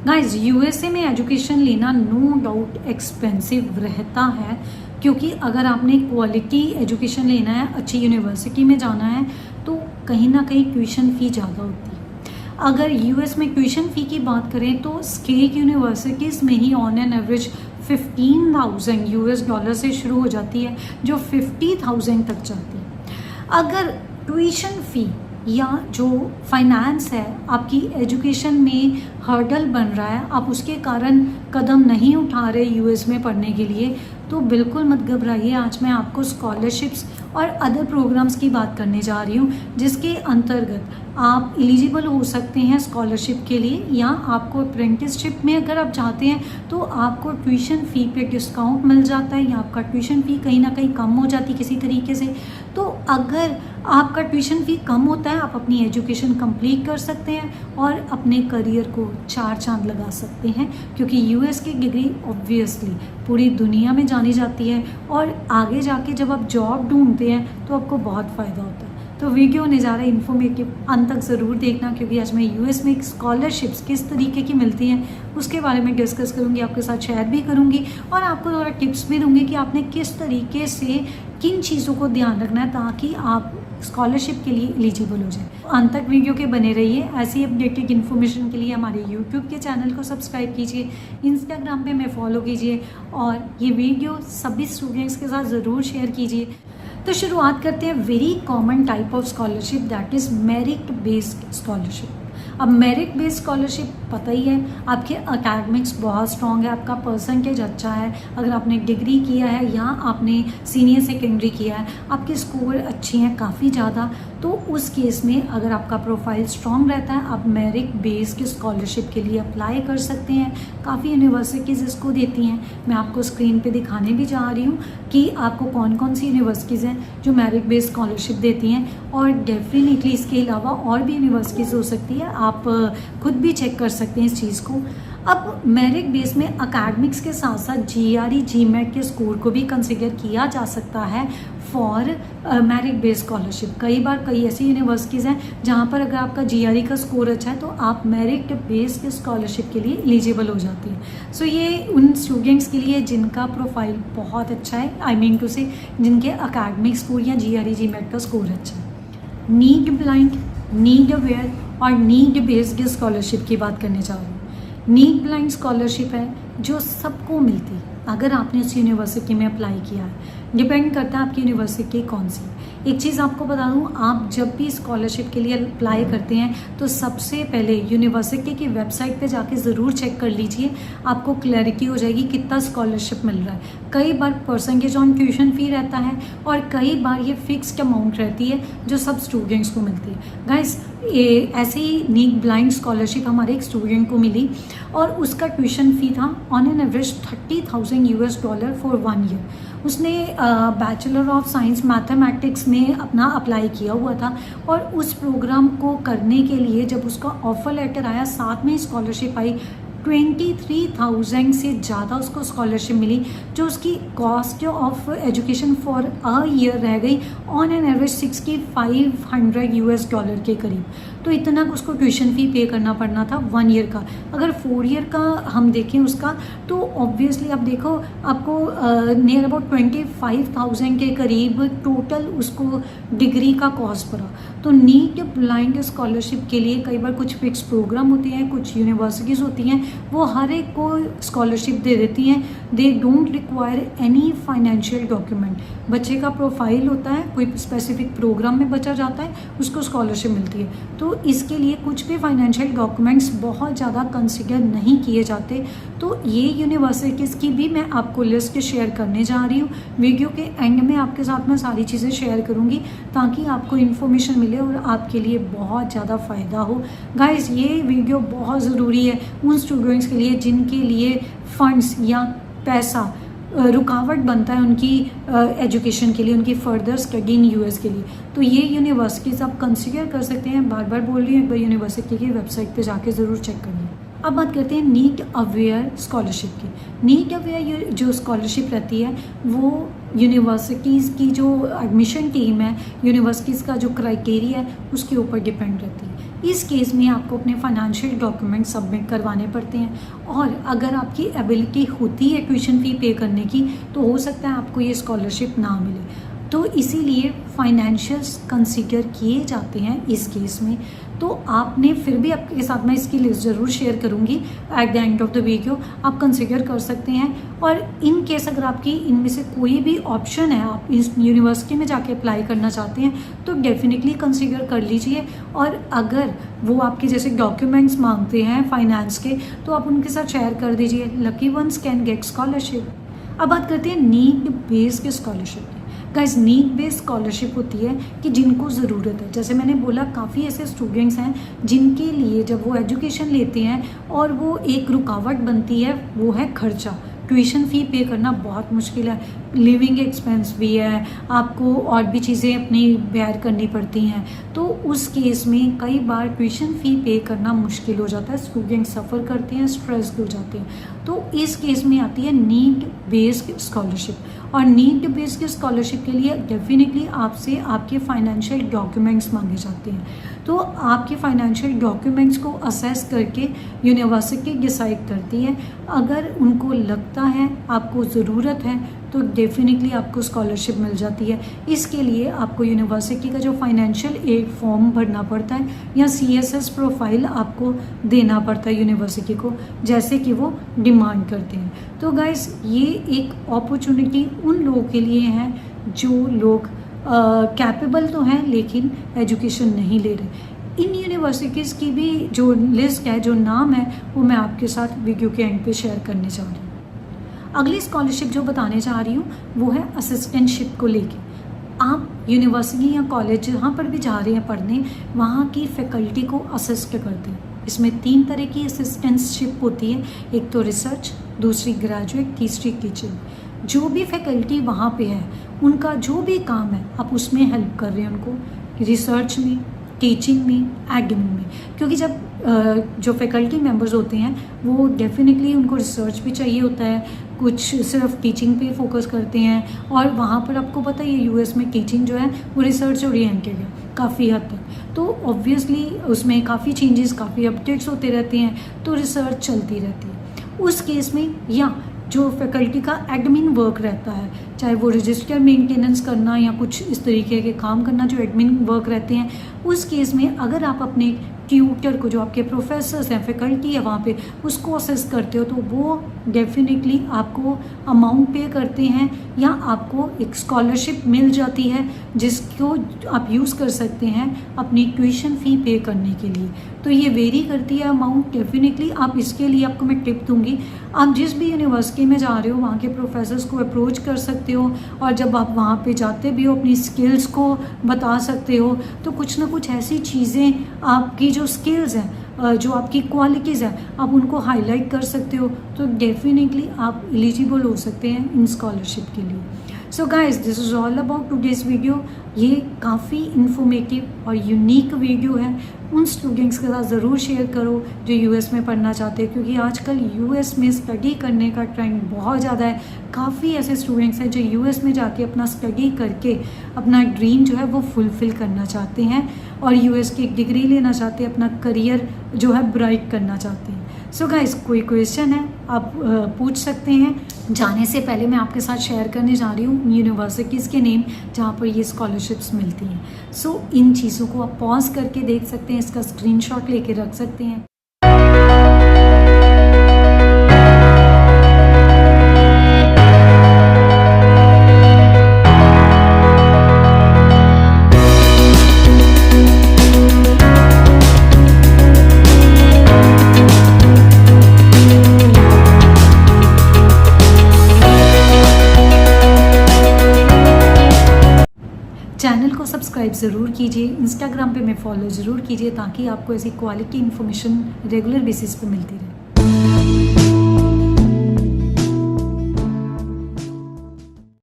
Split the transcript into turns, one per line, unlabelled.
Guys, USA में education लेना no doubt expensive रहता है, क्योंकि अगर आपने क्वालिटी एजुकेशन लेना है, अच्छी यूनिवर्सिटी में जाना है, तो कहीं ना कहीं ट्यूशन फ़ी ज़्यादा होती है। अगर यूएस में ट्यूशन फ़ी की बात करें तो स्टेट यूनिवर्सिटीज़ में ही on an average 15,000 US dollar से शुरू हो जाती है, जो 50,000 तक जाती है। अगर ट्यूशन फ़ी या जो फाइनेंस है आपकी एजुकेशन में हर्डल बन रहा है, आप उसके कारण कदम नहीं उठा रहे यूएस में पढ़ने के लिए, तो बिल्कुल मत घबराइए। आज मैं आपको स्कॉलरशिप्स और अदर प्रोग्राम्स की बात करने जा रही हूँ, जिसके अंतर्गत आप एलिजिबल हो सकते हैं स्कॉलरशिप के लिए, या आपको अप्रेंटिसशिप में अगर आप चाहते हैं तो आपको ट्यूशन फ़ी पे डिस्काउंट मिल जाता है, या आपका ट्यूशन फ़ी कहीं ना कहीं कम हो जाती है किसी तरीके से। तो अगर आपका ट्यूशन फ़ी कम होता है, आप अपनी एजुकेशन कंप्लीट कर सकते हैं और अपने करियर को चार चांद लगा सकते हैं, क्योंकि यूएस की डिग्री ऑब्वियसली पूरी दुनिया में जानी जाती है, और आगे जाके जब आप जॉब ढूंढते हैं तो आपको बहुत फ़ायदा होता है। तो वीडियो होने जा रहा है इन्फॉर्मेटिव, अंत तक ज़रूर देखना, क्योंकि आज मैं यूएस में स्कॉलरशिप्स किस तरीके की मिलती हैं उसके बारे में डिस्कस करूंगी, आपके साथ शेयर भी करूंगी, और आपको थोड़ा टिप्स भी दूंगी कि आपने किस तरीके से किन चीज़ों को ध्यान रखना है ताकि आप स्कॉलरशिप के लिए एलिजिबल हो जाए। अंत तक वीडियो के बने रहिए। ऐसी अपडेटेड इन्फॉर्मेशन के लिए हमारे यूट्यूब के चैनल को सब्सक्राइब कीजिए, इंस्टाग्राम पे मैं फॉलो कीजिए, और ये वीडियो सभी स्टूडेंट्स के साथ ज़रूर शेयर कीजिए। तो शुरुआत करते हैं very common type of scholarship, that is merit based scholarship. अब मेरिट बेस्ड स्कॉलरशिप पता ही है, आपके एकेडमिक्स बहुत स्ट्रॉन्ग है, आपका परसेंटेज अच्छा है, अगर आपने डिग्री किया है या आपने सीनियर सेकेंडरी किया है, आपके स्कोर अच्छे हैं काफ़ी ज़्यादा, तो उस केस में अगर आपका प्रोफाइल स्ट्रॉन्ग रहता है, आप मेरिट बेस्ड स्कॉलरशिप के लिए अप्लाई कर सकते हैं। काफ़ी यूनिवर्सिटीज़ इसको देती हैं। मैं आपको स्क्रीन पे दिखाने भी जा रही हूँ कि आपको कौन कौन सी यूनिवर्सिटीज़ हैं जो मेरिट बेस्ड स्कॉलरशिप देती हैं, और डेफिनेटली इसके अलावा और भी यूनिवर्सिटीज़ हो सकती है, आप खुद भी चेक कर सकते हैं इस चीज़ को। अब मेरिट बेस में अकेडमिक्स के साथ साथ जीआरई जीमेट के स्कोर को भी कंसिडर किया जा सकता है फॉर मेरिट बेस्ड स्कॉलरशिप। कई बार कई ऐसी यूनिवर्सिटीज़ हैं जहाँ पर अगर आपका जीआरई का स्कोर अच्छा है तो आप मेरिट बेस्ड स्कॉलरशिप के लिए एलिजिबल हो जाती हैं। सो ये उन स्टूडेंट्स के लिए जिनका प्रोफाइल बहुत अच्छा है, आई मीन टू से जिनके अकेडमिक स्कोर या जीआरई जीमेट का स्कोर अच्छा है। नीड ब्लाइंड, नीड अवेयर और नीड बेस्ड स्कॉलरशिप की बात करने जा रही हूँ। नीड ब्लाइंड स्कॉलरशिप है जो सबको मिलती है अगर आपने उस यूनिवर्सिटी में अप्लाई किया है। डिपेंड करता है आपकी यूनिवर्सिटी कौन सी। एक चीज़ आपको बता दूं, आप जब भी स्कॉलरशिप के लिए अप्लाई करते हैं तो सबसे पहले यूनिवर्सिटी की वेबसाइट पे जाके ज़रूर चेक कर लीजिए, आपको क्लैरिटी हो जाएगी कितना स्कॉलरशिप मिल रहा है। कई बार परसेंटेज ऑन ट्यूशन फ़ी रहता है, और कई बार ये फिक्स्ड अमाउंट रहती है जो सब स्टूडेंट्स को मिलती है। गाइस, ऐसे ही नीड ब्लाइंड स्कॉलरशिप हमारे एक स्टूडेंट को मिली, और उसका ट्यूशन फ़ी था on an average 30,000 US dollar for 1 year. उसने बैचलर ऑफ साइंस मैथमेटिक्स में अपना अप्लाई किया हुआ था, और उस प्रोग्राम को करने के लिए जब उसका ऑफर लेटर आया, साथ में स्कॉलरशिप आई, 23,000 से ज़्यादा उसको स्कॉलरशिप मिली, जो उसकी cost of education for a year रह गई on an average 6,500 US dollar के करीब। तो इतना उसको ट्यूशन फ़ी पे करना पड़ना था 1 ईयर का। अगर 4 ईयर का हम देखें उसका, तो ऑब्वियसली आप देखो आपको नियर अबाउट 25,000 के करीब टोटल उसको डिग्री का कॉस्ट पड़ा। तो नीड ब्लाइंड स्कॉलरशिप के लिए कई बार कुछ फिक्स प्रोग्राम होते हैं, कुछ यूनिवर्सिटीज़ होती हैं वो हर एक को स्कॉलरशिप दे देती हैं। They don't require any financial document. बच्चे का प्रोफाइल होता है, कोई स्पेसिफिक प्रोग्राम में बच्चा जाता है, उसको स्कॉलरशिप मिलती है। तो इसके लिए कुछ भी फाइनेंशियल डॉक्यूमेंट्स बहुत ज़्यादा कंसिडर नहीं किए जाते। तो ये यूनिवर्सिटीज़ की भी मैं आपको लिस्ट शेयर करने जा रही हूँ। वीडियो के एंड में आपके साथ मैं सारी चीज़ें शेयर करूँगी ताकि आपको इन्फॉर्मेशन मिले और आपके लिए बहुत ज़्यादा फ़ायदा हो। गाइस, ये वीडियो बहुत ज़रूरी है उन स्टूडेंट्स के लिए जिनके लिए फंड्स या पैसा रुकावट बनता है उनकी एजुकेशन के लिए, उनकी फर्दर स्टडी इन यूएस के लिए। तो ये यूनिवर्सिटीज़ आप कंसिडर कर सकते हैं। बार बार बोल रही हूँ, एक बार यूनिवर्सिटी की वेबसाइट पे जाके ज़रूर चेक करिए। अब बात करते हैं नीड अवेयर स्कॉलरशिप की। नीड अवेयर जो स्कॉलरशिप रहती है वो यूनिवर्सिटीज़ की जो एडमिशन टीम है, यूनिवर्सिटीज़ का जो क्राइटेरिया है उसके ऊपर डिपेंड रहती है। इस केस में आपको अपने फाइनेंशियल डॉक्यूमेंट सबमिट करवाने पड़ते हैं और अगर आपकी एबिलिटी होती है ट्यूशन फ़ी पे करने की तो हो सकता है आपको ये स्कॉलरशिप ना मिले। तो इसीलिए फाइनेंशियल्स कंसीडर किए जाते हैं इस केस में। तो आपने फिर भी आपके साथ मैं इसकी लिस्ट ज़रूर शेयर करूंगी at the end of the video, आप कंसीडर कर सकते हैं। और इन केस अगर आपकी इनमें से कोई भी ऑप्शन है, आप इस यूनिवर्सिटी में जाके अप्लाई करना चाहते हैं तो डेफिनेटली कंसीडर कर लीजिए। और अगर वो आपके जैसे डॉक्यूमेंट्स मांगते हैं फाइनेंस के तो आप उनके साथ शेयर कर दीजिए। Lucky ones can get scholarship. अब बात करते हैं need based scholarship. Guys, need based scholarship होती है कि जिनको ज़रूरत है। जैसे मैंने बोला काफ़ी ऐसे स्टूडेंट्स हैं जिनके लिए जब वो एजुकेशन लेते हैं और वो एक रुकावट बनती है वो है खर्चा। ट्यूशन फ़ी पे करना बहुत मुश्किल है, लिविंग एक्सपेंस भी है, आपको और भी चीज़ें अपनी बेयर करनी पड़ती हैं। तो उस केस में कई बार ट्यूशन फ़ी पे करना मुश्किल हो जाता है, स्टूडेंट सफ़र करते हैं, स्ट्रेस्ड हो जाते हैं। तो इस केस में आती है नीड बेस्ड स्कॉलरशिप। और नीड बेस्ड स्कॉलरशिप के लिए डेफिनेटली आपसे आपके फाइनेंशियल डॉक्यूमेंट्स मांगे जाते हैं। तो आपके फाइनेंशियल डॉक्यूमेंट्स को असेस करके यूनिवर्सिटी डिसाइड करती है। अगर उनको लगता है आपको ज़रूरत है तो डेफिनेटली आपको स्कॉलरशिप मिल जाती है। इसके लिए आपको यूनिवर्सिटी का जो फाइनेंशियल एड फॉर्म भरना पड़ता है या CSS प्रोफाइल आपको देना पड़ता है यूनिवर्सिटी को, जैसे कि वो डिमांड करते हैं। तो गाइस, ये एक अपॉर्चुनिटी उन लोगों के लिए है जो लोग कैपेबल तो हैं लेकिन एजुकेशन नहीं ले रहे। इन यूनिवर्सिटीज़ की भी जो लिस्ट है, जो नाम है, वो मैं आपके साथ वीडियो के एंड पे शेयर करने जा रही हूँ। अगली स्कॉलरशिप जो बताने जा रही हूँ वो है असिस्टेंटशिप को लेके। आप यूनिवर्सिटी या कॉलेज जहाँ पर भी जा रहे हैं पढ़ने, वहाँ की फैकल्टी को असिस्ट करते हैं। इसमें 3 तरह की असिस्टेंटशिप होती है, एक तो रिसर्च, दूसरी ग्रेजुएट, तीसरी टीचिंग। जो भी फैकल्टी वहाँ पे है उनका जो भी काम है आप उसमें हेल्प कर रहे हैं उनको, रिसर्च में, टीचिंग में, एडमिन में। क्योंकि जब जो फैकल्टी मेंबर्स होते हैं वो डेफिनेटली उनको रिसर्च भी चाहिए होता है, कुछ सिर्फ टीचिंग पे फोकस करते हैं। और वहाँ पर आपको पता है US में टीचिंग जो है वो रिसर्च ओरिएंटेड है काफ़ी हद तक। तो ऑब्वियसली उसमें काफ़ी चेंजेस, काफ़ी अपडेट्स होते रहते हैं, तो रिसर्च चलती रहती है। उस केस में या जो फैकल्टी का एडमिन वर्क रहता है, चाहे वो रजिस्टर मेंटेनेंस करना या कुछ इस तरीके के काम करना जो एडमिन वर्क रहते हैं, उस केस में अगर आप अपने ट्यूटर को, जो आपके प्रोफेसर्स हैं, फैकल्टी है वहाँ पे, उसको असेस करते हो तो वो डेफिनेटली आपको अमाउंट पे करते हैं या आपको एक स्कॉलरशिप मिल जाती है जिसको आप यूज़ कर सकते हैं अपनी ट्यूशन फ़ी पे करने के लिए। तो ये वेरी करती है अमाउंट। डेफिनेटली आप इसके लिए आपको मैं टिप दूंगी, आप जिस भी यूनिवर्सिटी में जा रहे हो वहाँ के प्रोफेसर्स को अप्रोच कर सकते हो और जब आप वहाँ पे जाते भी हो अपनी स्किल्स को बता सकते हो। तो कुछ ना कुछ ऐसी चीज़ें, आपकी जो स्किल्स हैं, जो आपकी क्वालिटीज़ हैं, आप उनको हाईलाइट कर सकते हो। तो डेफिनेटली आप एलिजिबल हो सकते हैं इन स्कॉलरशिप के लिए। So guys, this is all about today's video. ये काफ़ी इन्फॉर्मेटिव और यूनिक वीडियो है। उन स्टूडेंट्स के साथ ज़रूर शेयर करो जो US में पढ़ना चाहते हैं, क्योंकि आजकल US में स्टडी करने का ट्रेंड बहुत ज़्यादा है। काफ़ी ऐसे स्टूडेंट्स हैं जो US में जाके अपना स्टडी करके अपना ड्रीम जो है वो फुलफ़िल करना चाहते हैं और US की एक डिग्री लेना चाहते हैं, अपना करियर जो है ब्राइट करना चाहते हैं। सो गाइस, कोई क्वेश्चन है आप पूछ सकते हैं। जाने से पहले मैं आपके साथ शेयर करने जा रही हूँ यूनिवर्सिटीज़ के नेम जहाँ पर ये स्कॉलरशिप्स मिलती हैं। सो इन चीज़ों को आप पॉज करके देख सकते हैं, इसका स्क्रीनशॉट लेके रख सकते हैं। चैनल को सब्सक्राइब ज़रूर कीजिए, इंस्टाग्राम पे मैं फॉलो ज़रूर कीजिए ताकि आपको ऐसी क्वालिटी इन्फॉर्मेशन रेगुलर बेसिस पे मिलती रहे।